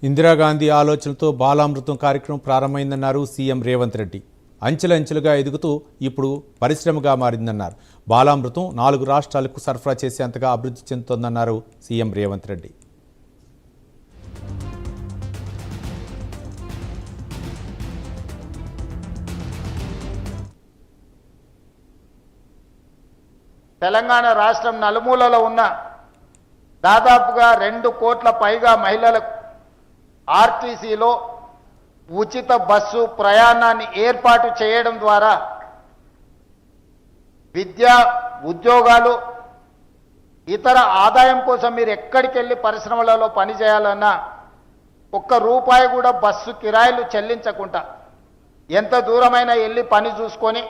ఇందిరాగాంధీ ఆలోచనతో బాలామృతం కార్యక్రమం ప్రారంభమైందన్నారు సీఎం రేవంత్ రెడ్డి. అంచెలంచెలుగా ఎదుగుతూ ఇప్పుడు పరిశ్రమగా మారిందన్నారు. బాలామృతం 4 రాష్ట్రాలకు సరఫరా చేసేంతగా అభివృద్ధి చెందుతోందన్నారు సీఎం రేవంత్ రెడ్డి. తెలంగాణ రాష్ట్రం నలుమూలలో ఉన్న దాదాపుగా 2 కోట్ల పైగా మహిళలకు ఆర్టీసీలో ఉచిత బస్సు ప్రయాణాన్ని ఏర్పాటు చేయడం ద్వారా విద్య, ఉద్యోగాలు, ఇతర ఆదాయం కోసం మీరు ఎక్కడికి వెళ్ళి పరిశ్రమలలో పని చేయాలన్నా ₹1 కూడా బస్సు కిరాయిలు చెల్లించకుండా ఎంత దూరమైనా వెళ్ళి పని చూసుకొని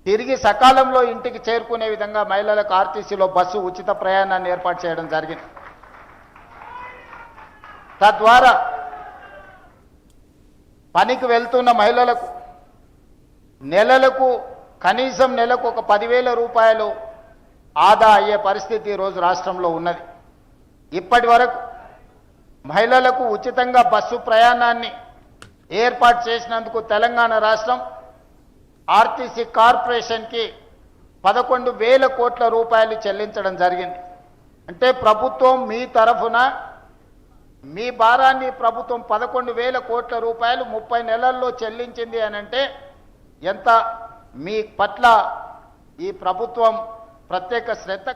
తిరిగి సకాలంలో ఇంటికి చేరుకునే విధంగా మహిళలకు ఆర్టీసీలో బస్సు ఉచిత ప్రయాణాన్ని ఏర్పాటు చేయడం జరిగింది. తద్వారా పనికి వెళ్తున్న మహిళలకు కనీసం నెలకు ఒక ₹10,000 ఆదా అయ్యే పరిస్థితి ఈరోజు రాష్ట్రంలో ఉన్నది. ఇప్పటి వరకు మహిళలకు ఉచితంగా బస్సు ప్రయాణాన్ని ఏర్పాటు చేసినందుకు తెలంగాణ రాష్ట్రం ఆర్టీసీ కార్పొరేషన్కి ₹11,000 కోట్ల చెల్లించడం జరిగింది. అంటే ప్రభుత్వం మీ తరఫున మీ భారాన్ని ప్రభుత్వం ₹11,000 కోట్ల 30 నెలల్లో చెల్లించింది అని అంటే ఎంత మీ పట్ల ఈ ప్రభుత్వం ప్రత్యేక శ్రద్ధ